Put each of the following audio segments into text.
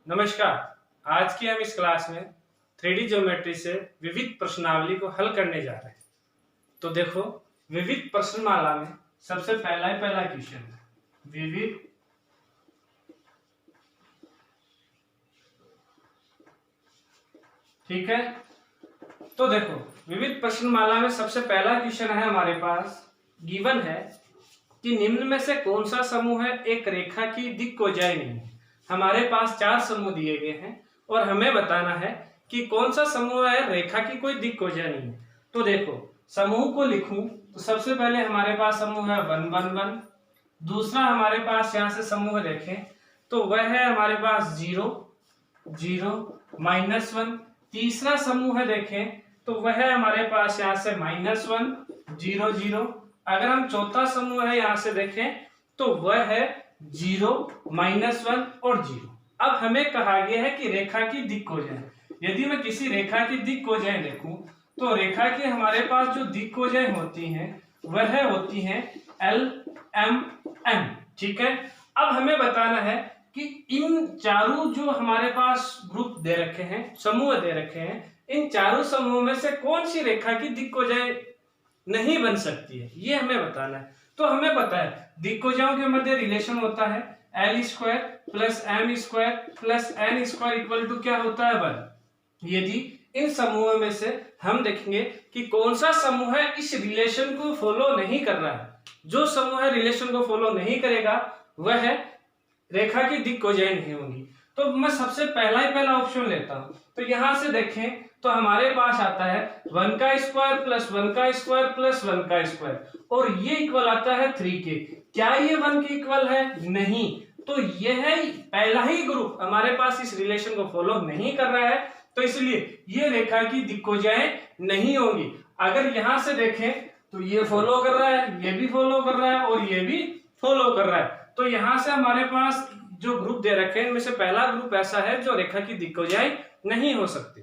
नमस्कार। आज की हम इस क्लास में 3D ज्योमेट्री से विविध प्रश्नावली को हल करने जा रहे हैं। तो देखो, विविध प्रश्नमाला में सबसे पहला क्वेश्चन है विविध ठीक है। तो देखो, विविध प्रश्नमाला में सबसे पहला क्वेश्चन है हमारे पास, गिवन है कि निम्न में से कौन सा समूह है एक रेखा की दिक्कोजाई नहीं है। हमारे पास 4 समूह दिए गए हैं और हमें बताना है कि कौन सा समूह है रेखा की कोई दिक्कोजाई नहीं है। तो देखो, समूह को लिखूं तो सबसे पहले हमारे पास समूह है 1 1 1। दूसरा हमारे पास यहाँ से समूह देखें तो वह है हमारे पास 0 0 -1। तीसरा समूह है देखें तो वह है हमारे पास यहाँ से -1 0 0। अगर हम चौथा समूह है यहाँ से देखें तो वह है 0 -1 और 0। अब हमें कहा गया है कि रेखा की दिक्कोजाई। यदि मैं किसी रेखा की दिक्कोजाई देखूं तो रेखा की हमारे पास जो दिक्कोजाई होती हैं वह होती हैं L M N। ठीक है। अब हमें बताना है कि इन चारों जो हमारे पास ग्रुप दे रखे हैं, समूह दे रखे हैं, इन चारों समूह में से कौन सी रेखा की दिक्कोजाई नहीं बन सकती है, ये हमें बताना है। तो हमें पता है दिक्कोजाओं के मध्य रिलेशन होता है L² + M² + N² equal to क्या होता है 1। यदि इन समूहों में से हम देखेंगे कि कौन सा समूह है इस रिलेशन को फॉलो नहीं कर रहा है, जो समूह है रिलेशन को फॉलो नहीं करेगा वह है रेखा की दिक्कोजाई नहीं होगी। तो मैं सबसे पहला ऑप्शन लेता हूं। तो यहां से देखें तो हमारे पास आता है 1² + 1² + 1² और ये इक्वल आता है 3 के। क्या ये 1 के इक्वल है? नहीं। तो यह है पहला ही ग्रुप हमारे पास इस रिलेशन को फॉलो नहीं कर रहा है, तो इसलिए ये रेखा की दिक्कोजाई नहीं होगी। अगर यहां से देखें तो ये फॉलो कर रहा है, ये भी फॉलो कर रहा है और ये भी फॉलो कर रहा है, तो यहां से हमारे पास जो ग्रुप दे रखे हैं इनमें से पहला ग्रुप ऐसा है जो रेखा की दिक्कोजाई नहीं हो सकती।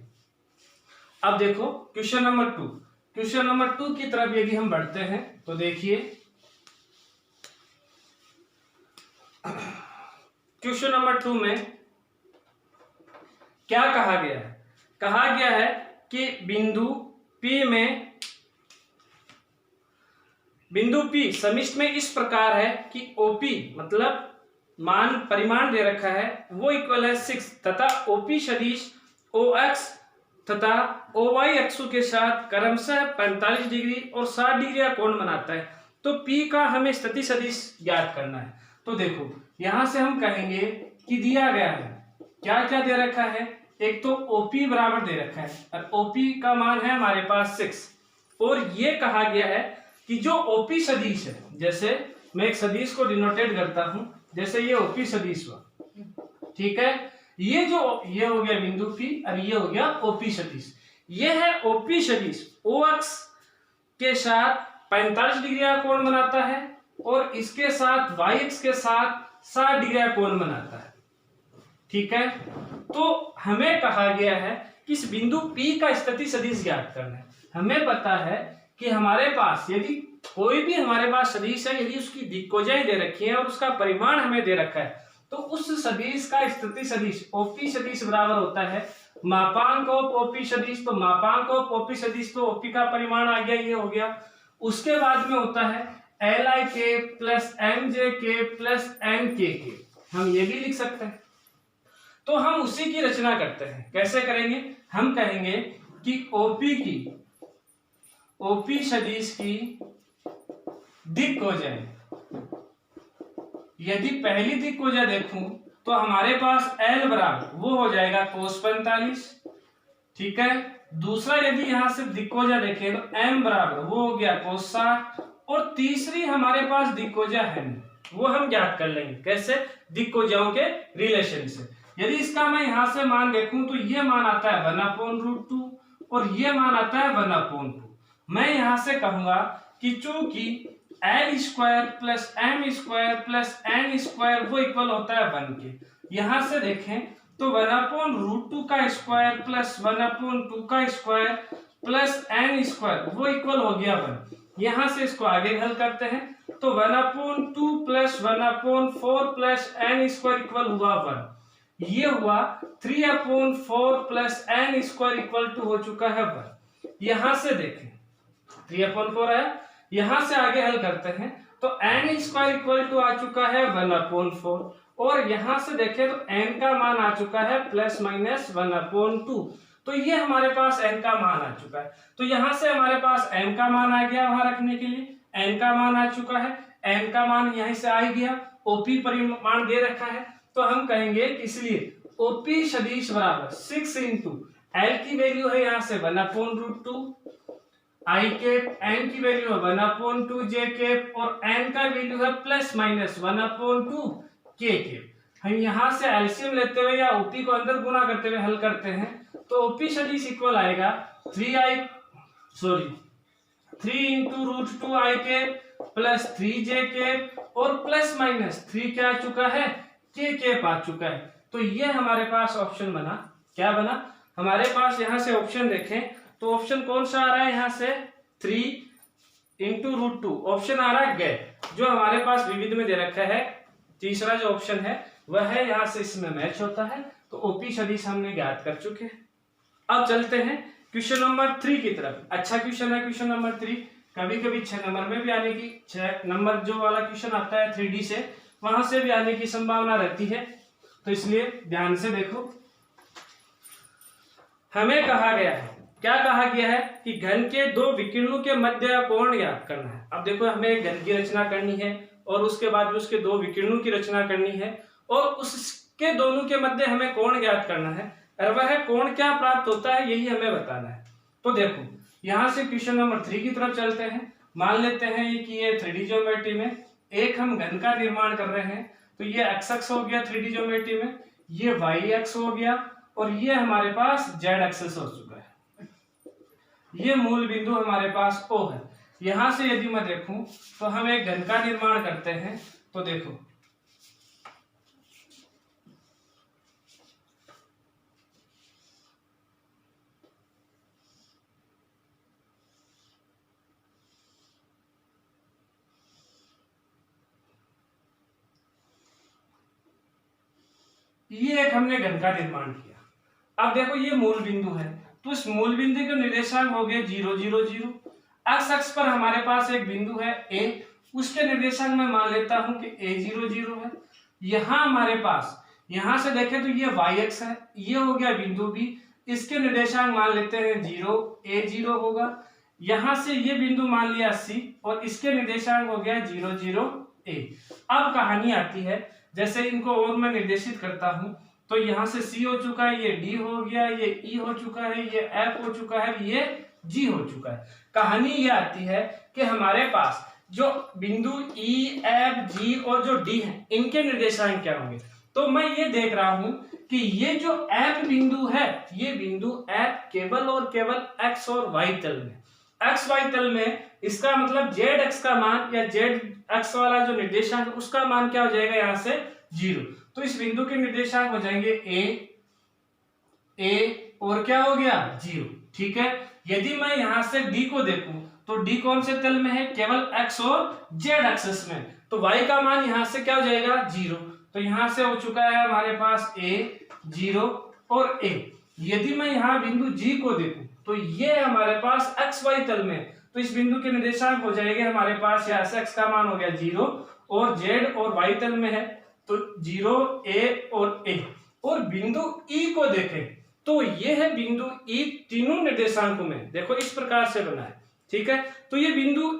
अब देखो क्वेश्चन नंबर 2। क्वेश्चन नंबर 2 की तरफ यदि हम बढ़ते हैं तो देखिए, क्वेश्चन नंबर 2 में क्या कहा गया है? कहा गया है कि बिंदु P समिष्ट में इस प्रकार है कि OP मतलब परिमाण दे रखा है वो इक्वल है 6 तथा OP सदिश OX तथा OY अक्षों के साथ क्रमशः 45 डिग्री और 60 डिग्री का कोण बनाता है। तो P का हमें स्थिति सदिश ज्ञात करना है। तो देखो, यहां से हम कहेंगे कि दिया गया है क्या क्या दे रखा है। एक तो OP बराबर दे रखा है और OP का मान है हमारे पास 6 और ये कहा गया है कि जो OP सदिश है, जैसे मैं एक सदिश को डिनोटेट करता हूं, जैसे ये OP सदिश हुआ, ठीक है। ये हो गया बिंदु P और ये हो गया OP सदिश। ये है OP सदिश O अक्ष के साथ 45 डिग्री का कोण बनाता है और इसके साथ Y अक्ष के साथ 60 डिग्री का कोण बनाता है, ठीक है। तो हमें कहा गया है कि इस बिंदु P का स्थिति सदिश ज्ञात करना है। हमें पता है कि हमारे पास यदि कोई भी हमारे पास सदिश है, यदि उसकी दिक्कोजाई दे रखी है और उसका परिमाण हमें दे रखा है, तो उस सदिश का स्थिति सदिश OP सदिश बराबर होता है मापांक ऑफ OP सदिश। तो मापांक ऑफ OP सदिश तो OP का परिमाण आ गया, ये हो गया। उसके बाद में होता है LIK + MJK + NKK। हम ये भी लिख सकते हैं। तो हम उसी की रचना करते हैं। कैसे करेंगे? हम कहेंगे कि OP सदिश की दिक्कोजाई, यदि पहली दिक्कोजाई देखूं तो हमारे पास L बराबर वो हो जाएगा cos 45, ठीक है। दूसरा यदि यहां से दिक्कोजाई देखें तो M बराबर वो हो गया cos 60 और तीसरी हमारे पास दिक्कोजाई है वो हम ज्ञात कर लेंगे। कैसे? दिक्कोजाओं के रिलेशन से। यदि इसका मैं यहां से मान देखूं तो ये मान आता है 1/√2 और ये मान आता है 1/2। मैं यहां से कहूंगा कि चूंकि L² + M² + N² वो इक्वल होता है 1 के। यहां से देखें तो 1/√2 का स्क्वायर + 1/2 का स्क्वायर + N² वो इक्वल हो गया 1। यहां से इसको आगे हल करते हैं तो 1/2 + 1/4 + N² इक्वल हुआ 1। ये हुआ 3/4 plus n square equal to हो चुका है 1। यहां से देखें 3/4 है, यहां से आगे हल करते हैं तो n स्क्वायर इक्वल टू आ चुका है 1/4 और यहां से देखें तो n का मान आ चुका है प्लस माइनस 1/2। तो ये हमारे पास n का मान आ चुका है। तो यहां से हमारे पास n का मान आ गया वहां रखने के लिए, n का मान आ चुका है, n का मान यहीं से आ गया, OP परिमाण दे रखा है तो हम कहेंगे कि इसलिए OP सदिश बराबर 6 इंटू L की वैल्यू है यहाँ से 1/√2, I कैप n की वैल्यू है 1/2 J कैप और n का वैल्यू है प्लस माइनस 1/2 K कैप। हम यहाँ से एलसीएम लेते हुए या OP को अंदर गुणा करते हुए हल करते हैं तो OP सदिश इक्वल आएगा 3 into √2 I cap plus 3J cap और प्लस माइनस 3 क्या आ चुका है K कैप आ चुका है। तो ये हमारे पास ऑप्शन बना, क्या बना हमारे पास, यहाँ से ऑप्शन देखें तो ऑप्शन कौन सा आ रहा है, यहाँ से 3 इंटू √2 ऑप्शन आ रहा है गैप, जो हमारे पास विविध में दे रखा है। तीसरा जो ऑप्शन है वह है यहाँ से इसमें मैच होता है, तो OP सदिश हमने ज्ञात कर चुके हैं। अब चलते हैं क्वेश्चन नंबर 3 की तरफ। अच्छा क्वेश्चन है क्वेश्चन नंबर 3, कभी कभी 6 नंबर में भी आने की, 6 नंबर जो वाला क्वेश्चन आता है 3D से, वहां से भी आने की संभावना रहती है, तो इसलिए ध्यान से देखो। हमें कहा गया है, क्या कहा गया है कि घन के दो विकिरणों के मध्य कोण ज्ञात करना है। अब देखो हमें एक घन की रचना करनी है और उसके बाद में उसके दो विकिरणों की रचना करनी है और उसके दोनों के मध्य हमें कोण ज्ञात करना है, और वह कोण क्या प्राप्त होता है यही हमें बताना है। तो देखो यहां से क्वेश्चन नंबर 3 की तरफ चलते हैं। मान लेते हैं कि ये 3D ज्योमेट्री में एक हम घन का निर्माण कर रहे हैं, तो ये x अक्ष हो गया 3D ज्योमेट्री में, ये y अक्ष हो गया और ये हमारे पास z एक्सिस हो चुका है। ये मूल बिंदु हमारे पास O है। यहां से यदि मैं देखूं तो हम एक घन का निर्माण करते हैं, तो देखो ये एक हमने घन का निर्माण किया। अब देखो ये मूल बिंदु है, तो इस मूल बिंदु के निर्देशांक हो गए 0 0 0। एक्स अक्ष पर हमारे पास एक बिंदु है A, उसके निर्देशांक मैं मान लेता हूं कि A0 0 है। यहां हमारे पास, यहां से देखें तो ये y अक्ष है, ये हो गया बिंदु B, इसके निर्देशांक मान लेते हैं 0 A0 होगा। यहां से ये बिंदु मान लिया C और इसके निर्देशांक हो गया 0 0 A। अब कहानी आती है, जैसे इनको और मैं निर्देशित करता हूं तो यहां से C हो चुका है, ये D हो गया, ये E हो चुका है, ये F हो चुका है, ये G हो चुका है। कहानी ये आती है कि हमारे पास जो बिंदु E, F, G और जो D है इनके निर्देशांक क्या होंगे। तो मैं ये देख रहा हूं कि ये जो F बिंदु है, ये बिंदु F केवल और केवल x और y तल में, x y तल में, इसका मतलब z अक्ष का मान या z अक्ष वाला जो निर्देशांक है उसका मान क्या हो जाएगा यहाँ से 0। तो इस बिंदु के निर्देशांक हो जाएंगे a और क्या हो गया 0। ठीक है, यदि मैं यहाँ से d को देखूं तो d कौन से तल में है, केवल x और z एक्सिस में, तो y का मान यहाँ से क्या हो जाएगा 0। तो यहाँ से हो चुका है हमारे पास a 0 और a। यदि मैं यहाँ बिंदु G को देखूं तो ये हमारे पास x y तल में, तो इस बिंदु के निर्देशांक हो जाएंगे हमारे पास, यहाँ से x का मान हो गया 0 और z और y तल में है तो 0 a और a। और बिंदु E को देखें तो ये है बिंदु E तीनों निर्देशांकों में, देखो इस प्रकार से बना है। ठीक है, तो ये बिंदु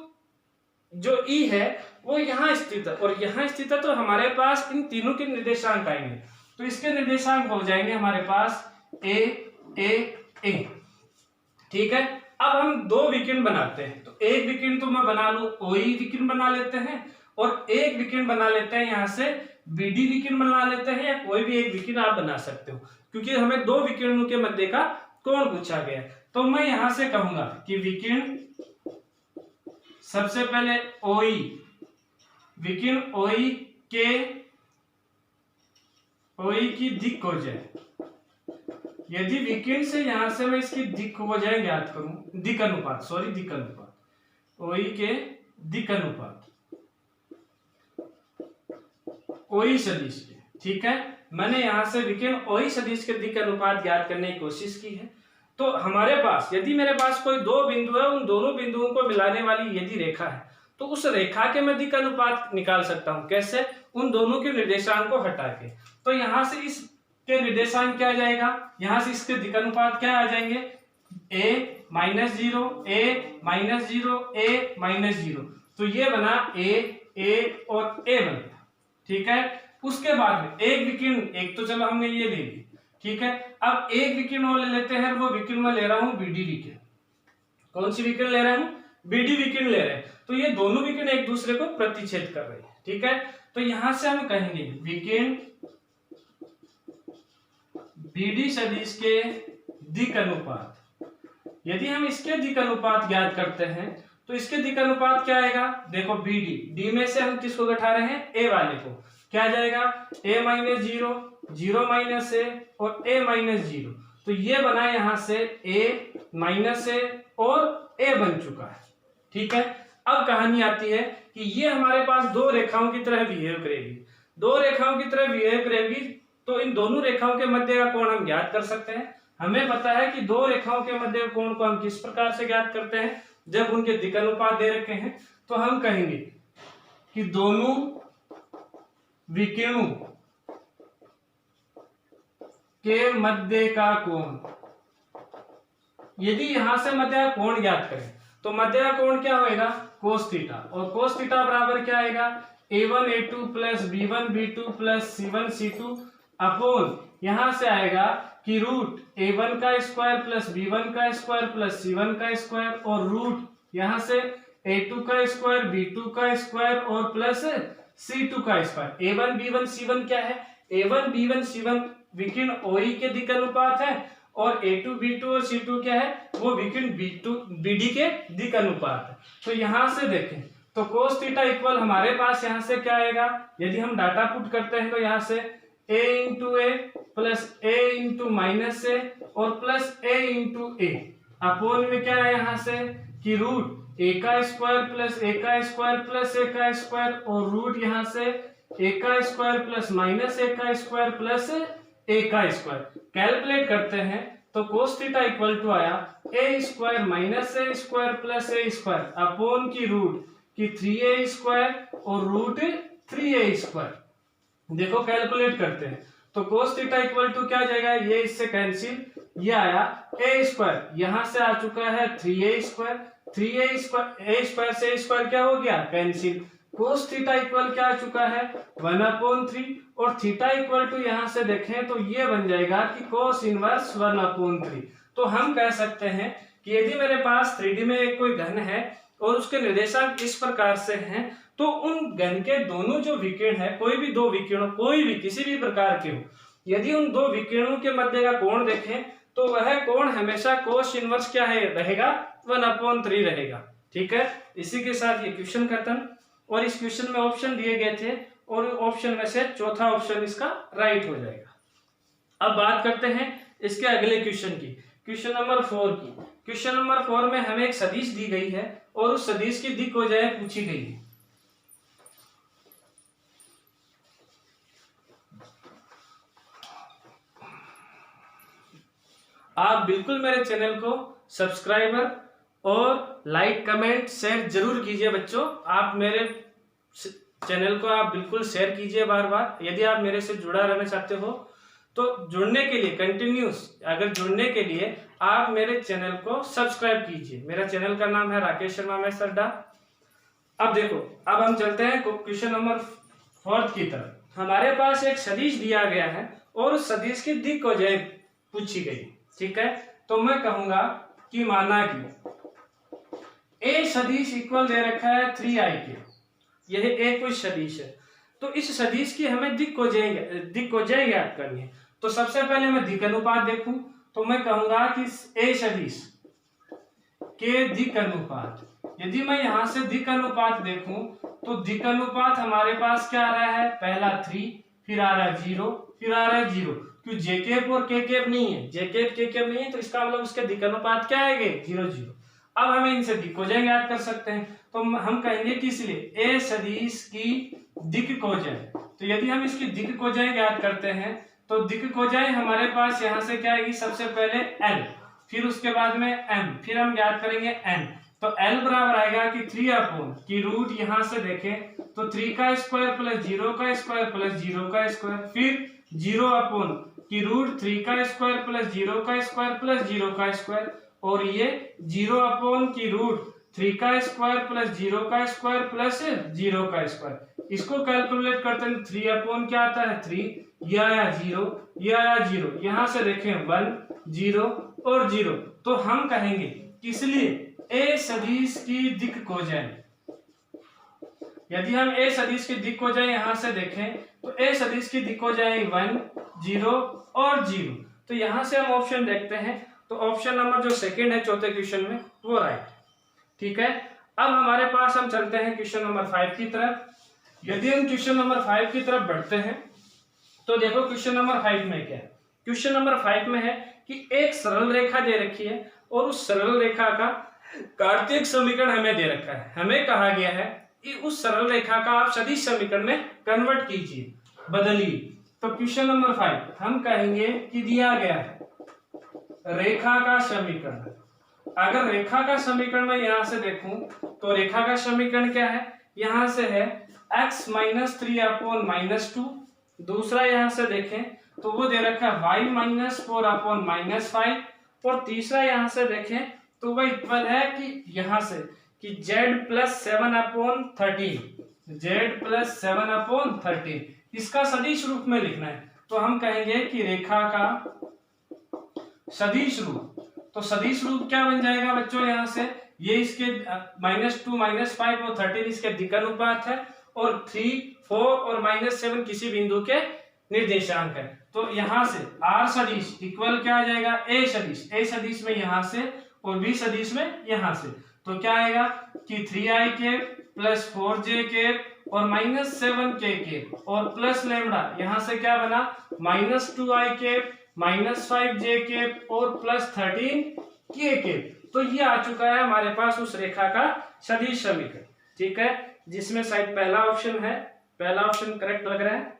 जो E है वो यहाँ स्थित है और यहाँ स्थित है, तो हमारे पास इन तीनों के निर्देशांक आएंगे, तो इसके निर्देशांक हो जाएंगे हमारे पास a a a। ठीक है, अब हम दो विकिरण बनाते हैं, तो एक विकिरण तो मैं बना लूं OE विकिरण बना लेते हैं और एक विकिरण बना लेते हैं यहाँ से BD विकिरण बना लेते हैं, या कोई भी एक विकिरण आप बना सकते हो, क्योंकि हमें दो विकिरणों के मध्य का कोण पूछा गया है। तो मैं यहां से कहूंगा कि विकिरण सबसे पहले OE, विकिरण OE की दिक् हो जाए, यदि विकिरण से यहां से मैं इसकी दिक् हो जाए ज्ञात करूं, दिक् अनुपात, OE के दिक् अनुपात OE सदिश के। ठीक है, मैंने यहाँ से विकर्ण OE सदिश के दिक् अनुपात ज्ञात करने की कोशिश की है। तो हमारे पास यदि मेरे पास कोई दो बिंदु है, उन दोनों बिंदुओं को मिलाने वाली यदि रेखा है तो उस रेखा के मैं दिक् अनुपात निकाल सकता हूँ। कैसे? उन दोनों के निर्देशांक को हटा के। तो यहाँ से इसके निर्देशांक क्या आ जाएगा, यहाँ से इसके दिक् अनुपात क्या आ जाएंगे, a minus 0 a minus 0 a minus 0। तो ये बना a और a बन गया। ठीक है। उसके बाद में एक विकर्ण, एक तो चलो हमने ये ले ली। ठीक है। अब एक विकर्ण और ले लेते हैं, वो विकर्ण मैं ले रहा हूं BD विकर्ण। कौन सी विकर्ण ले रहा हूं? BD विकर्ण ले रहे हैं। तो ये दोनों विकर्ण एक दूसरे को प्रतिच्छेद कर रहे हैं। ठीक है। तो यहां से हम कहेंगे विकर्ण BD सदिश के दिक् अनुपात। यदि हम इसके दिक् अनुपात ज्ञात करते हैं तो इसके दिक् अनुपात क्या आएगा, देखो D में से हम किसको घटा रहे हैं, A वाले को। क्या आ जाएगा, a माइनस 0 0 माइनस a और a माइनस 0। तो ये बना यहाँ से a माइनस a और a बन चुका है। ठीक है। अब कहानी आती है कि ये हमारे पास दो रेखाओं की तरह बिहेव करेगी। दो रेखाओं की तरह बिहेव करेगी तो इन दोनों रेखाओं के मध्य का कोण हम ज्ञात कर सकते हैं। हमें पता है कि दो रेखाओं के मध्य कोण को हम किस प्रकार से ज्ञात करते हैं, जब उनके दिक् अनुपात दे रखे हैं तो हम कहेंगे कि दोनों विकिरणों के मध्य का कोण, यदि यहां से मध्य का कोण ज्ञात करें तो मध्य का कोण क्या होएगा, कोस थीटा। और कोस थीटा बराबर क्या आएगा, a1 a2 plus b1 b2 plus c1 c2 upon यहां से आएगा कि रूट a1 का स्क्वायर प्लस b1 का स्क्वायर प्लस c1 का स्क्वायर और रूट यहां से a2 का स्क्वायर b2 का स्क्वायर और प्लस c2 का स्क्वायर। a1 b1 c1 क्या है, a1 b1 c1 विकर्ण OE के दिक् अनुपात है और a2 b2 और c2 क्या है, वो विकर्ण BD के दिक् अनुपात है। तो यहां से देखें तो cos थीटा इक्वल हमारे पास यहां से क्या आएगा, यदि हम डाटा पुट करते हैं तो यहां से a into a plus a into minus a और plus a into a upon में क्या है यहाँ से कि रूट a का स्क्वायर प्लस a का स्क्वायर प्लस a का स्क्वायर और रूट यहाँ से a का स्क्वायर प्लस माइनस a का स्क्वायर प्लस a का स्क्वायर। कैलकुलेट करते हैं तो cos थीटा इक्वल टू आया a square minus a square plus a square upon की रूट की 3a स्क्वायर और रूट 3a स्क्वायर। देखो कैलकुलेट करते हैं तो cos थीटा इक्वल टू क्या आ जाएगा, ये इससे कैंसिल, ये आया a स्क्वायर, यहां से आ चुका है 3a square, 3a square, a square से a स्क्वायर क्या हो गया, कैंसिल। cos थीटा इक्वल क्या आ चुका है 1/3 और थीटा इक्वल टू यहां से देखें तो ये बन जाएगा कि cos इनवर्स 1/3। तो हम कह सकते हैं कि यदि मेरे पास 3D में एक कोई घन है और उसके निर्देशांक इस प्रकार से हैं तो उन घन के दोनों जो विकर्ण है, कोई भी दो विकर्ण, कोई भी किसी भी प्रकार के हो, यदि उन दो विकिरणों के मध्य का कोण देखें तो वह कोण हमेशा कोस इनवर्स क्या है रहेगा, 1/3 रहेगा। ठीक है। इसी के साथ ये क्वेश्चन खत्म। और इस क्वेश्चन में ऑप्शन दिए गए थे और ऑप्शन में से चौथा ऑप्शन इसका राइट हो जाएगा। अब बात करते हैं इसके अगले क्वेश्चन की, क्वेश्चन नंबर 4 की। क्वेश्चन नंबर 4 में हमें एक सदिश दी गई है और उस सदिश की दिक् वजह पूछी गई है। आप बिल्कुल मेरे चैनल को सब्सक्राइबर और लाइक कमेंट शेयर जरूर कीजिए बच्चों। आप मेरे चैनल को आप बिल्कुल शेयर कीजिए बार बार। यदि आप मेरे से जुड़ा रहना चाहते हो तो जुड़ने के लिए कंटिन्यूस, अगर जुड़ने के लिए आप मेरे चैनल को सब्सक्राइब कीजिए। मेरा चैनल का नाम है राकेश शर्मा मैथ्स अड्डा। अब देखो, अब हम चलते हैं क्वेश्चन नंबर 4 की तरफ। हमारे पास एक सदिश दिया गया है और उस सदिश की दिक् वजह पूछी गई। ठीक है। तो मैं कहूंगा कि माना कि a सदिश इक्वल दे रखा है 3i के, यह एक कोई सदिश है। तो इस सदिश की हमें दिक् वजह ज्ञात करनी है। तो सबसे पहले मैं दिक् अनुपात देखूं तो मैं कहूंगा कि a सदिश के दिक् अनुपात, यदि मैं यहां से दिक् अनुपात देखूं तो दिक् अनुपात हमारे पास क्या आ रहा है, पहला 3, फिर आ रहा है 0, फिर आ रहा है 0। क्यों, जे कैप और के कैप नहीं है, जे कैप के कैप नहीं है तो इसका मतलब उसके दिक् अनुपात क्या आएंगे, 0 0। अब हमें इनसे दिक् वजह ज्ञात कर सकते हैं। तो हम कहेंगे कि इसलिए ए सदिश की दिक् कोजाएं, तो यदि हम इसकी दिक् कोजाएं ज्ञात करते हैं तो दिक् कोजाएं हमारे पास यहाँ से क्या आएगी, सबसे पहले एल, फिर उसके बाद में एम, फिर हम ज्ञात करेंगे एन। तो एल बराबर आएगा कि 3 अपॉन की रूट यहाँ से देखें तो 3 का स्क्वायर प्लस 0 का स्क्वायर प्लस 0 का स्क्वायर, फिर 0 अपॉन की रूट 3 का स्क्वायर प्लस 0 का स्क्वायर प्लस 0 का स्क्वायर, और ये 0 अपॉन की रूट 3 का स्क्वायर प्लस 0 का स्क्वायर प्लस 0 का स्क्वायर। इसको कैलकुलेट करते हैं 3 अपॉन क्या आता है 3, ये आया 0, ये आया 0, यहाँ से देखें 1 0 और 0। तो हम कहेंगे कि इसलिए ए सदिश की दिक् कोजाएं, यदि हम ए सदिश की दिक् कोजाएं यहाँ से देखें तो ए सदिश की दिक् कोजाएं 1 0 और 0। तो यहाँ से हम ऑप्शन देखते हैं तो ऑप्शन नंबर जो सेकंड है चौथे क्वेश्चन में वो राइट। ठीक है, अब हमारे पास हम चलते हैं क्वेश्चन नंबर 5 की तरफ। यदि हम क्वेश्चन नंबर 5 की तरफ बढ़ते हैं तो देखो क्वेश्चन नंबर 5 में क्या है। क्वेश्चन नंबर 5 में है कि एक सरल रेखा दे रखी है और उस सरल रेखा का कार्तीय समीकरण हमें दे रखा है। हमें कहा गया है कि उस सरल रेखा का आप सदिश समीकरण में कन्वर्ट कीजिए, बदलिए। तो क्वेश्चन नंबर 5 हम कहेंगे कि दिया गया है रेखा का समीकरण। अगर रेखा का समीकरण मैं यहां से देखूं तो रेखा का समीकरण क्या है, यहां से है x - 3 अपॉन -2। दूसरा यहां से देखें तो वो दे रखा है y - 4 अपॉन -5, और तीसरा यहां से देखें तो वह इक्वल है कि यहां से कि z + 7 अपॉन 13, z + 7 अपॉन 13 इसका सदिश रूप में लिखना है। तो हम कहेंगे कि रेखा का सदिश रूप, तो सदिश रूप क्या बन जाएगा बच्चों, यहाँ से ये इसके -2 -5 और 13 इसके दिक् अनुपात है, और 3 4 और -7 किसी बिंदु के निर्देशांक है। तो यहाँ से r सदिश इक्वल क्या आ जाएगा, a सदिश, a सदिश में यहाँ से और b सदिश में यहाँ से। तो क्या आएगा कि 3i के प्लस 4j के और -7k और प्लस लेमडा, यहाँ से क्या बना -2i के -5j के और प्लस 13k। तो ये आ चुका है हमारे पास उस रेखा का सदिश समीकरण। ठीक है, जिसमें शायद पहला ऑप्शन है, पहला ऑप्शन करेक्ट लग रहा है।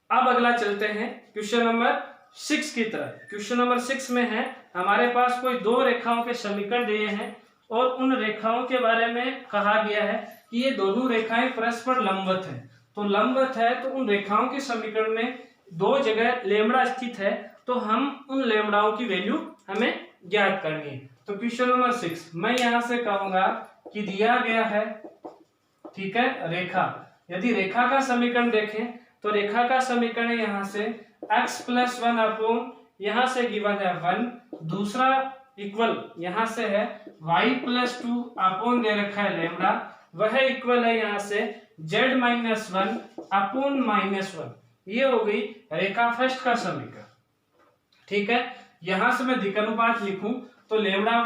अब अगला चलते हैं क्वेश्चन नंबर 6 की तरफ। क्वेश्चन नंबर 6 में है हमारे पास कोई दो रेखाओं के समीकरण दिए हैं और उन रेखाओं के बारे में कहा गया है कि ये दोनों रेखाएं परस्पर लंबवत हैं। तो लंबवत है तो उन रेखाओं के समीकरण में दो जगह लेमड़ा स्थित है, तो हम उन लेमड़ाओं की वैल्यू हमें ज्ञात करनी है। तो क्वेश्चन नंबर 6 मैं यहां से कहूंगा कि दिया गया है, ठीक है, रेखा। यदि रेखा का समीकरण देखें तो रेखा का समीकरण है यहाँ से x + 1 अपॉन यहाँ से गिवन है 1, दूसरा इक्वल यहाँ से है y + 2 अपॉन दे रखा है लेमड़ा, वह इक्वल है यहाँ से z - 1 अपॉन -1। ये हो गई रेखा फर्स्ट का समीकरण। ठीक है, यहां से मैं दिक् अनुपात लिखूं तो लेमड़ा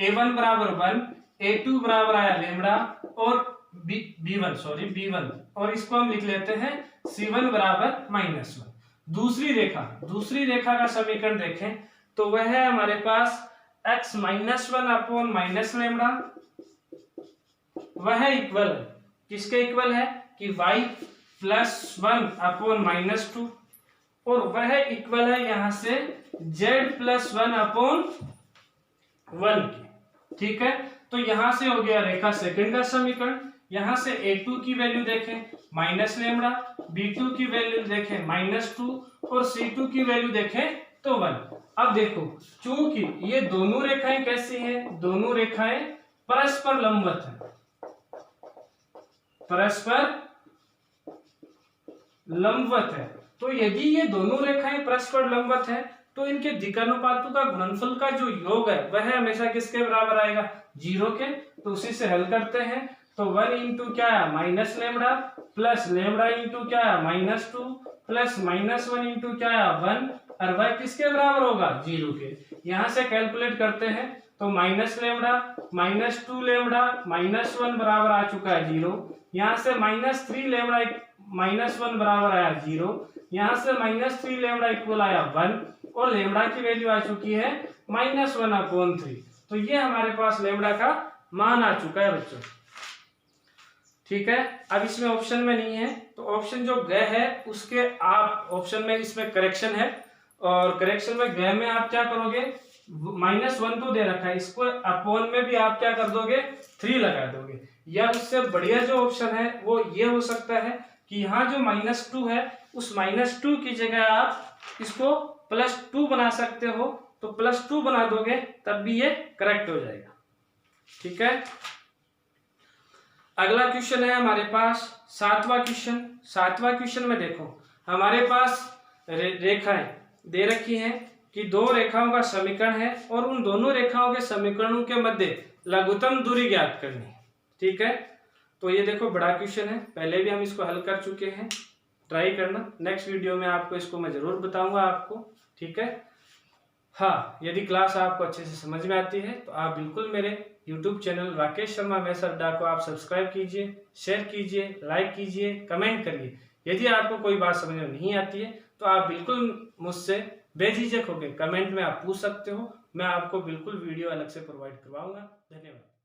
a1 बराबर 1, a2 बराबर आया लेमड़ा और b1 और इसको हम लिख लेते हैं c1 बराबर -1। दूसरी रेखा का समीकरण देखें तो वह है हमारे पास x - 1 अपॉन लेमड़ा, वह इक्वल किसके इक्वल है कि y + 1 अपॉन -2, और वह इक्वल है यहां से z + 1 अपॉन 1 की। ठीक है, तो यहां से हो गया रेखा सेकंड का समीकरण। यहां से a2 की वैल्यू देखें -लेमड़ा, b2 की वैल्यू देखें -2 और c2 की वैल्यू देखें तो 1। अब देखो चूंकि ये दोनों रेखाएं कैसी हैं, दोनों रेखाएं परस्पर लंबवत हैं, परस्पर लंबवत है। तो यदि ये दोनों रेखाएं परस्पर लंबवत है तो इनके दिक् अनुपातों का गुणनफल का जो योग है वह हमेशा किसके बराबर आएगा, 0 के। तो उसी से हल करते हैं तो 1 इंटू क्या है -लेमड़ा प्लस लेमड़ा इंटू क्या है -2 प्लस -1 इंटू क्या है 1, और वह किसके बराबर होगा, 0 के। यहां से कैलकुलेट करते हैं तो -लेमड़ा -2 लेमड़ा -1 बराबर आ चुका है 0। यहाँ से -3 लेमड़ा -1 बराबर आया 0, यहाँ से -3 लेमड़ा इक्वल आया 1, और लेमड़ा की वैल्यू आ चुकी है -1/3। तो ये हमारे पास लेमड़ा का मान आ चुका है बच्चों। ठीक है, अब इसमें ऑप्शन में नहीं है, तो ऑप्शन जो ग है उसके आप ऑप्शन में इसमें करेक्शन है, और करेक्शन में ग में आप क्या करोगे, -1 तो दे रखा है, इसको अपॉन में भी आप क्या कर दोगे, 3 लगा दोगे। या उससे बढ़िया जो ऑप्शन है वो ये हो सकता है कि यहाँ जो -2 है उस -2 की जगह आप इसको +2 बना सकते हो, तो +2 बना दोगे तब भी ये करेक्ट हो जाएगा। ठीक है, अगला क्वेश्चन है हमारे पास 7वां क्वेश्चन। 7वां क्वेश्चन में देखो हमारे पास रेखाएं दे रखी हैं कि 2 रेखाओं का समीकरण है और उन दोनों रेखाओं के समीकरणों के मध्य लघुत्तम दूरी ज्ञात करनी है। ठीक है, तो ये देखो बड़ा क्वेश्चन है, पहले भी हम इसको हल कर चुके हैं, ट्राई करना, नेक्स्ट वीडियो में आपको इसको मैं जरूर बताऊंगा आपको। ठीक है, हाँ, यदि क्लास आपको अच्छे से समझ में आती है तो आप बिल्कुल मेरे YouTube channel Rakesh Sharma maths अड्डा को आप सब्सक्राइब कीजिए, शेयर कीजिए, लाइक कीजिए, कमेंट करिए। यदि आपको कोई बात समझ में नहीं आती है तो आप बिल्कुल मुझसे बेझिझक होकर कमेंट में आप पूछ सकते हो, मैं आपको बिल्कुल वीडियो अलग से प्रोवाइड करवाऊंगा। धन्यवाद।